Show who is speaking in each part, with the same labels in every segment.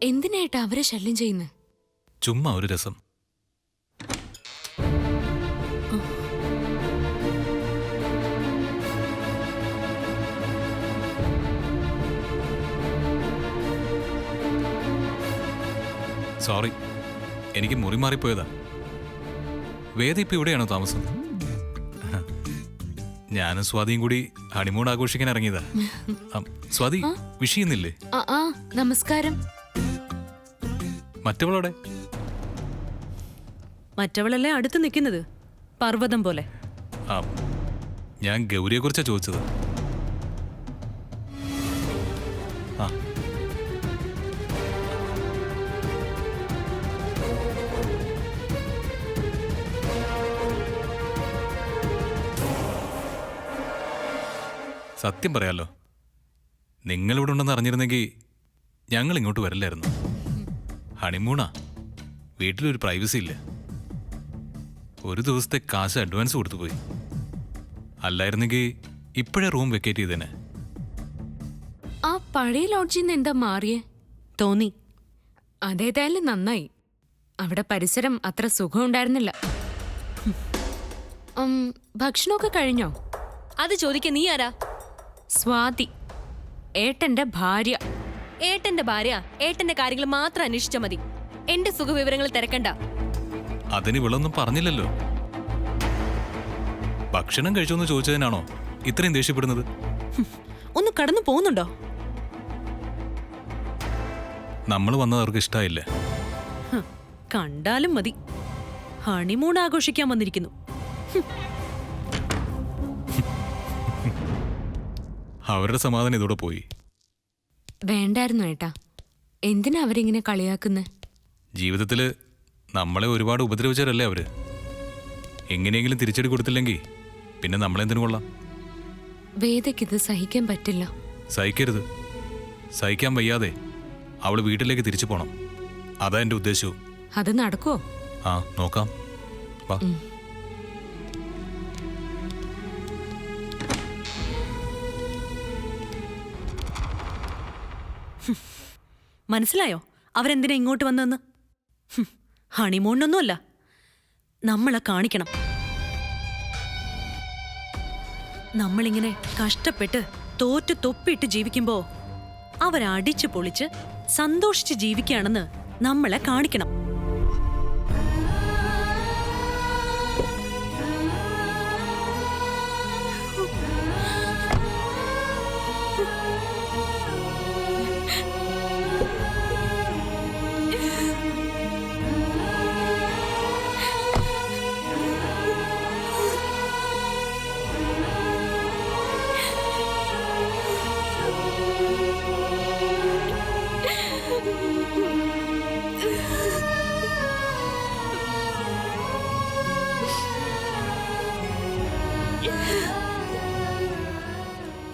Speaker 1: എന്തിനായിട്ടാ അവരെ ശല്യം ചെയ്യുന്നത്?
Speaker 2: ചുമ്മാ ഒരു രസം. സോറി, എനിക്ക് മുറി മാറിപ്പോയതാ. വേദ ഇപ്പൊ ഇവിടെയാണോ താമസം? ഞാനും സ്വാതിയും കൂടി ഹണിമൂൺ ആഘോഷിക്കാൻ ഇറങ്ങിയതാ. സ്വാതി വിഷ് ചെയ്യുന്നില്ലേ?
Speaker 1: നമസ്കാരം.
Speaker 2: മറ്റവളോടെ?
Speaker 3: മറ്റവളല്ലേ അടുത്ത് നിൽക്കുന്നത്, പർവ്വതം പോലെ.
Speaker 2: ഞാൻ ഗൗരിയെ കുറിച്ചാ ചോദിച്ചത്. സത്യം പറയാലോ, നിങ്ങളിവിടെ ഉണ്ടെന്ന് അറിഞ്ഞിരുന്നെങ്കിൽ ഞങ്ങൾ ഇങ്ങോട്ട് വരില്ലായിരുന്നു. ഹണിമൂണാ, വീട്ടിലൊരു പ്രൈവസി ഇല്ല. ഒരു ദിവസത്തെ കാശ് അഡ്വാൻസ് കൊടുത്തു പോയി. അല്ലായിരുന്നെങ്കിൽ ഇപ്പോഴേ റൂം വെക്കേറ്റ് ചെയ്തേനെ.
Speaker 1: ആ പഴയ ലോഡ്ജിൽ നിന്ന് എന്താ മാറിയേ?
Speaker 3: തോന്നി.
Speaker 1: അതേതായാലും നന്നായി. അവിടെ പരിസരം അത്ര സുഖം ഉണ്ടായിരുന്നില്ല. ഭക്ഷണമൊക്കെ കഴിഞ്ഞോ?
Speaker 4: അത് ചോദിക്കാൻ നീ ആരാ?
Speaker 1: സ്വാതി, ഏട്ടന്റെ ഭാര്യ.
Speaker 4: ഏട്ടന്റെ ഭാര്യ ഏട്ടന്റെ കാര്യങ്ങൾ മാത്രം അന്വേഷിച്ചാൽ മതി. എന്റെ സുഖവിവരങ്ങൾ തിരക്കണ്ട.
Speaker 2: അതിന് ഇവളൊന്നും പറഞ്ഞില്ലല്ലോ. ഭക്ഷണം കഴിച്ചോന്ന് ചോദിച്ചതിനാണോ ഇത്രയും ദേഷ്യപ്പെടുന്നത്?
Speaker 3: ഒന്ന് കടന്നു പോകുന്നുണ്ടോ?
Speaker 2: നമ്മൾ വന്നത് അവർക്ക് ഇഷ്ടായില്ല.
Speaker 3: കണ്ടാലും മതി. ഹണിമൂൺ ആഘോഷിക്കാൻ വന്നിരിക്കുന്നു.
Speaker 2: അവരുടെ സമാധാനം ഇതോടെ പോയി.
Speaker 1: വേണ്ടായിരുന്നു ഏട്ടാ. എന്തിനാ അവരിങ്ങനെ കളിയാക്കുന്നേ?
Speaker 2: ജീവിതത്തില് നമ്മളെ ഒരുപാട് ഉപദ്രവിച്ചവരല്ലേ അവര്. എങ്ങനെയെങ്കിലും തിരിച്ചടി കൊടുത്തില്ലെങ്കിൽ പിന്നെ നമ്മളെന്തിനു കൊള്ളാം?
Speaker 1: വേദയ്ക്കിത് സഹിക്കാൻ പറ്റില്ല.
Speaker 2: സഹിക്കരുത്. സഹിക്കാൻ വയ്യാതെ അവള് വീട്ടിലേക്ക് തിരിച്ചു പോണം. അതാ എന്റെ ഉദ്ദേശവും.
Speaker 1: അത് നടക്കുവോ?
Speaker 2: നോക്കാം. വാ.
Speaker 3: മനസ്സിലായോ അവരെന്തിനാ ഇങ്ങോട്ട് വന്നെന്ന്? ഹണിമൂണൊന്നുമല്ല, നമ്മളെ കാണിക്കണം. നമ്മളിങ്ങനെ കഷ്ടപ്പെട്ട് തോറ്റു തൊപ്പിയിട്ട് ജീവിക്കുമ്പോ അവരടിച്ചു പൊളിച്ച് സന്തോഷിച്ച് ജീവിക്കുകയാണെന്ന് നമ്മളെ കാണിക്കണം.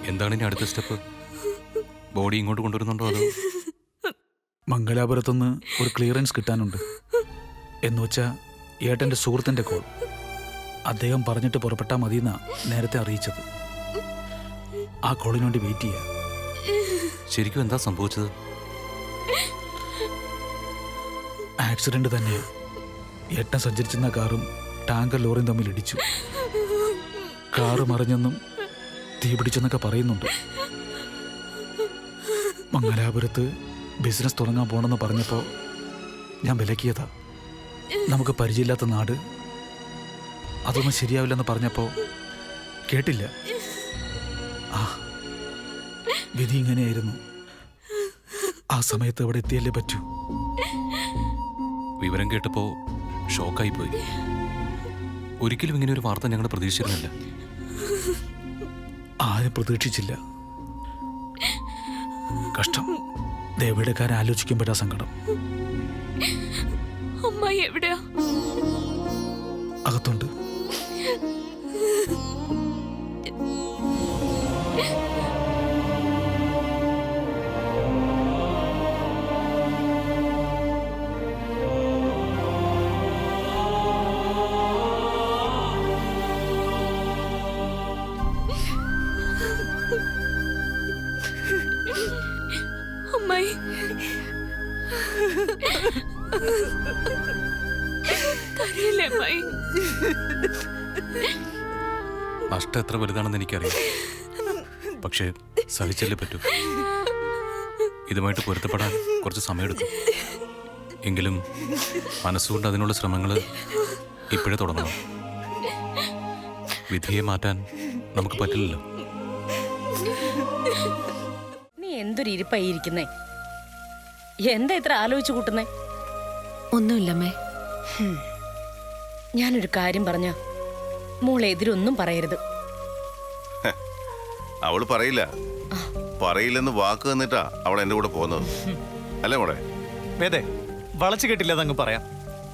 Speaker 2: എന്താണ് ഇനി അടുത്ത സ്റ്റെപ്പ്? ബോഡി ഇങ്ങോട്ട് കൊണ്ടുവരുന്നുണ്ടോ? അതോ
Speaker 5: മംഗലാപുരത്തുനിന്ന് ഒരു ക്ലിയറൻസ് കിട്ടാനുണ്ട്. എന്നുവെച്ചാൽ ഏട്ടൻ്റെ സുഹൃത്തിൻ്റെ കോൾ. അദ്ദേഹം പറഞ്ഞിട്ട് പുറപ്പെട്ടാൽ മതിയെന്നാ നേരത്തെ അറിയിച്ചത്. ആ കോളിന് വേണ്ടി വെയിറ്റ് ചെയ്യാം.
Speaker 2: ശരിക്കും എന്താ സംഭവിച്ചത്?
Speaker 5: ആക്സിഡന്റ് തന്നെ. ഏട്ടൻ സഞ്ചരിച്ചിരുന്ന കാറും ടാങ്കർ ലോറിയും തമ്മിൽ ഇടിച്ചു. കാറ് മറിഞ്ഞെന്നും തീ പിടിച്ചെന്നൊക്കെ പറയുന്നുണ്ട്. മംഗലാപുരത്ത് ബിസിനസ് തുടങ്ങാൻ പോണെന്ന് പറഞ്ഞപ്പോൾ ഞാൻ വിലക്കിയതാ. നമുക്ക് പരിചയമില്ലാത്ത നാട്, അതൊന്നും ശരിയാവില്ലെന്ന് പറഞ്ഞപ്പോൾ കേട്ടില്ല. വിധി ഇങ്ങനെയായിരുന്നു. ആ സമയത്ത് ഇവിടെ എത്തിയല്ലേ പറ്റൂ.
Speaker 2: വിവരം കേട്ടപ്പോ ഷോക്കായി പോയി. ഒരിക്കലും ഇങ്ങനെ ഒരു വാർത്ത ഞങ്ങൾ പ്രതീക്ഷിച്ചിരുന്നില്ല.
Speaker 5: ആരും പ്രതീക്ഷിച്ചില്ല. കഷ്ടം. ദേവിയുടെ കാര്യം ആലോചിക്കുമ്പോഴാ സങ്കടം.
Speaker 1: അമ്മായി എവിടെയാ?
Speaker 5: അകത്തുണ്ട്.
Speaker 1: അമ്മായി കരയില്ലേ അമ്മായി?
Speaker 2: നഷ്ടം എത്ര വലുതാണെന്ന് എനിക്കറിയാം. പക്ഷേ സഹിച്ചല്ലേ പറ്റൂ. ഇതുമായിട്ട് പൊരുത്തപ്പെടാൻ കുറച്ച് സമയമെടുക്കും. എങ്കിലും മനസ്സുകൊണ്ട് അതിനുള്ള ശ്രമങ്ങൾ ഇപ്പോഴേ തുടങ്ങണം. വിധിയെ മാറ്റാൻ നമുക്ക് പറ്റില്ലല്ലോ.
Speaker 6: നീ എന്തൊരു ഇരിപ്പായി ഇരിക്കുന്നേ? എന്താ ഇത്ര ആലോചിച്ചു കൂട്ടുന്നേ?
Speaker 3: ഒന്നുമില്ലമ്മേ.
Speaker 6: ഞാനൊരു കാര്യം പറഞ്ഞ മോളെ എതിരൊന്നും പറയരുത്.
Speaker 7: അവള് പറയില്ല. പറയില്ലെന്ന് വാക്ക് തന്നിട്ടാ അവൾ എന്റെ കൂടെ പോകുന്നത്. അല്ലേ മോളെ?
Speaker 8: വേദേ, വളച്ചു കെട്ടില്ലാതെ അങ്ങ് പറയാം.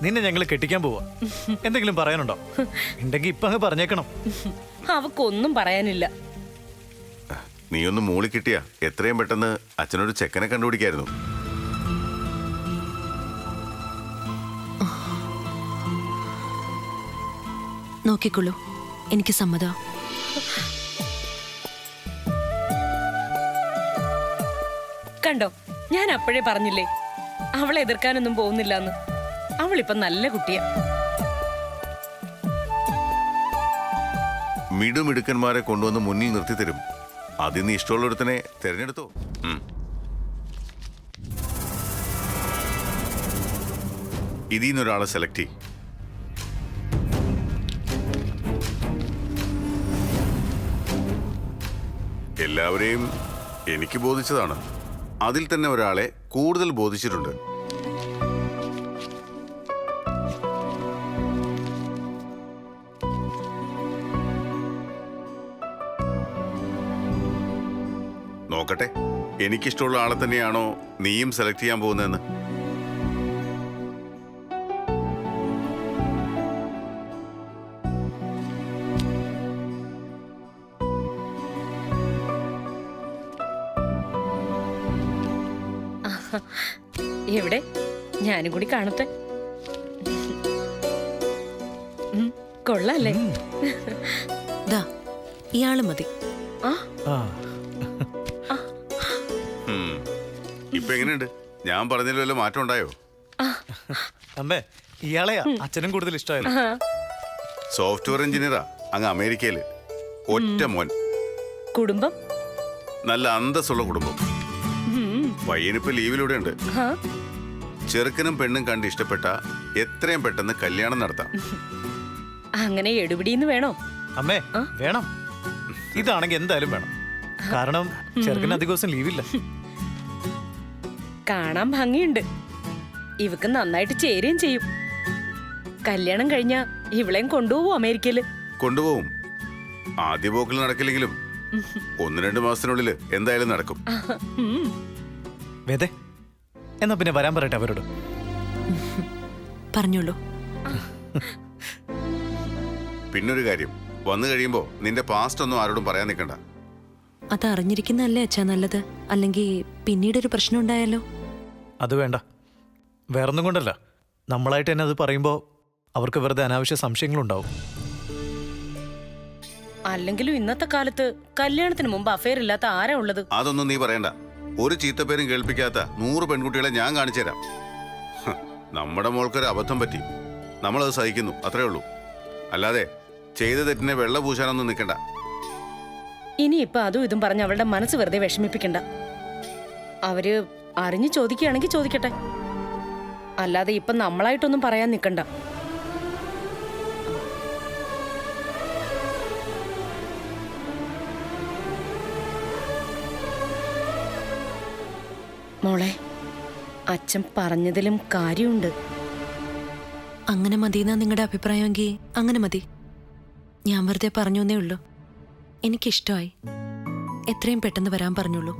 Speaker 8: നിന്നെ ഞങ്ങൾ കെട്ടിക്കാൻ പോവാ. എന്തെങ്കിലും പറയാനുണ്ടോ? ഉണ്ടെങ്കിൽ ഇപ്പൊ അങ്ങ് പറഞ്ഞേക്കണം.
Speaker 6: അവക്കൊന്നും പറയാനില്ല.
Speaker 7: നീ ഒന്ന് മൂളി കിട്ടിയാ എത്രയും പെട്ടെന്ന് അച്ഛനൊരു ചെക്കനെ കണ്ടുപിടിക്കായിരുന്നു.
Speaker 3: നോക്കിക്കൊള്ളൂ, എനിക്ക് സമ്മതം.
Speaker 6: കണ്ടോ, ഞാൻ അപ്പോഴേ പറഞ്ഞില്ലേ അവളെ എതിർക്കാനൊന്നും പോകുന്നില്ലെന്ന്. അവളിപ്പം നല്ല കുട്ടിയാ.
Speaker 7: മിടുമിടുക്കന്മാരെ കൊണ്ടുവന്ന് മുന്നിൽ നിർത്തി തരും. അതിൽ നീ ഇഷ്ടമുള്ളൊരുത്തനെ തിരഞ്ഞെടുത്തോ. ഇതിന്നൊരാളെ സെലക്ട് ചെയ്യും. എല്ലാവരെയും എനിക്ക് ബോധിച്ചതാണ്. അതിൽ തന്നെ ഒരാളെ കൂടുതൽ ബോധിച്ചിട്ടുണ്ട്. നോക്കട്ടെ, എനിക്കിഷ്ടമുള്ള ആളെ തന്നെയാണോ നീയും സെലക്ട് ചെയ്യാൻ പോകുന്നതെന്ന്.
Speaker 6: എവിടെ? ഞാനും കൂടി കാണട്ടെ. കൊള്ളാല്ലേ?
Speaker 3: ദാ, ഇയാള് മതി.
Speaker 6: ആ
Speaker 8: ആ,
Speaker 7: ഇപ്പൊ എങ്ങനെയുണ്ട്? ഞാൻ പറഞ്ഞതിൽ വല്ല മാറ്റം ഉണ്ടായോ?
Speaker 8: അമ്മേ, ഇയാളെയാ അച്ഛനും കൂടുതൽ ഇഷ്ടമായല്ലോ.
Speaker 7: സോഫ്റ്റ്വെയർ എഞ്ചിനീയറാ, അങ്ങ് അമേരിക്കയില്. ഒറ്റ മോൻ.
Speaker 6: കുടുംബം
Speaker 7: നല്ല അന്തസ്സുള്ള കുടുംബം. പയ്യനിപ്പോ ലീവിലൂടെ ഉണ്ട്. ചെറുക്കനും പെണ്ണും കണ്ട് ഇഷ്ടപ്പെട്ട എത്രയും പെട്ടെന്ന് കല്യാണം നടത്താം.
Speaker 6: അങ്ങനെ എടുപിടിന്ന് വേണോ?
Speaker 8: അമ്മേ, വേണം. ഇതാണെങ്കിൽ എന്തായാലും വേണം. കാരണം ചെറുക്കന് അധിക ദിവസം ലീവില്ല.
Speaker 6: കാണാൻ ഭംഗിയുണ്ട്. ഇവക്ക് നന്നായിട്ട് ചേരുകയും ചെയ്യും. കല്യാണം കഴിഞ്ഞ ഇവളെയും കൊണ്ടുപോകും അമേരിക്കയില്.
Speaker 7: കൊണ്ടുപോകും. ആദ്യ പോക്കിൽ നടക്കില്ലെങ്കിലും 1-2 മാസത്തിനുള്ളിൽ എന്തായാലും നടക്കും.
Speaker 8: വേദേ, എന്നാ പിന്നെ വരാൻ പറയട്ടെ അവരോട്.
Speaker 3: പറഞ്ഞോളൂ.
Speaker 7: പിന്നൊരു കാര്യം, വന്നു കഴിയുമ്പോ നിന്റെ പാസ്റ്റ് ഒന്നും ആരോടും പറയാൻ നിൽക്കണ്ട.
Speaker 3: അത് അറിഞ്ഞിരിക്കുന്നല്ലേ അച്ഛാ നല്ലത്. അല്ലെങ്കിൽ പിന്നീടൊരു പ്രശ്നം ഉണ്ടായാലോ?
Speaker 8: അത് വേണ്ട. വേറൊന്നും കൊണ്ടല്ല, നമ്മളായിട്ട് തന്നെ അത് പറയുമ്പോൾ അവർക്ക് വെറുതെ അനാവശ്യ സംശയങ്ങളുണ്ടാവും.
Speaker 6: അല്ലെങ്കിലും ഇന്നത്തെ കാലത്ത് കല്യാണത്തിന് മുമ്പ് അഫയർ ഇല്ലാത്ത ആരാ ഉള്ളത്?
Speaker 7: അതൊന്നും നീ പറയണ്ട. ഒരു ചീത്തപ്പേരും കേൾപ്പിക്കാത്ത 100 പെൺകുട്ടികളെ ഞാൻ കാണിച്ചു തരാം. നമ്മുടെ മോൾക്കൊരു അബദ്ധം പറ്റി, നമ്മളത് സഹിക്കുന്നു, അത്രേ ഉള്ളൂ. അല്ലാതെ ചെയ്ത തെറ്റിനെ വെള്ള പൂശാനൊന്നും നിൽക്കണ്ട.
Speaker 6: ഇനിയിപ്പൊ അതും ഇതും പറഞ്ഞ് അവളുടെ മനസ്സ് വെറുതെ വിഷമിപ്പിക്കണ്ട. അവര് അറിഞ്ഞു ചോദിക്കുകയാണെങ്കിൽ ചോദിക്കട്ടെ. അല്ലാതെ ഇപ്പൊ നമ്മളായിട്ടൊന്നും പറയാൻ നിൽക്കണ്ട. മോളെ, അച്ഛൻ പറഞ്ഞതിലും കാര്യമുണ്ട്.
Speaker 3: അങ്ങനെ മതിയെന്നാ നിങ്ങളുടെ അഭിപ്രായമെങ്കിൽ അങ്ങനെ മതി. ഞാൻ വെറുതെ പറഞ്ഞേ ഉള്ളൂ. എനിക്കിഷ്ടമായി. എത്രയും പെട്ടെന്ന് വരാൻ പറഞ്ഞോളൂ.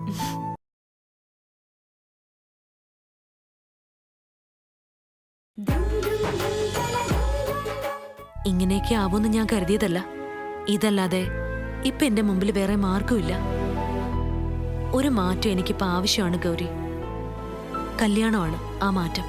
Speaker 3: ഇങ്ങനെയൊക്കെ ആവുമെന്ന് ഞാൻ കരുതിയതല്ല. ഇതല്ലാതെ ഇപ്പൊ എന്റെ മുമ്പിൽ വേറെ മാർഗമില്ല. ഒരു മാറ്റം എനിക്കിപ്പോ ആവശ്യമാണ് ഗൗരി. കല്യാണമാണ് ആ മാറ്റം.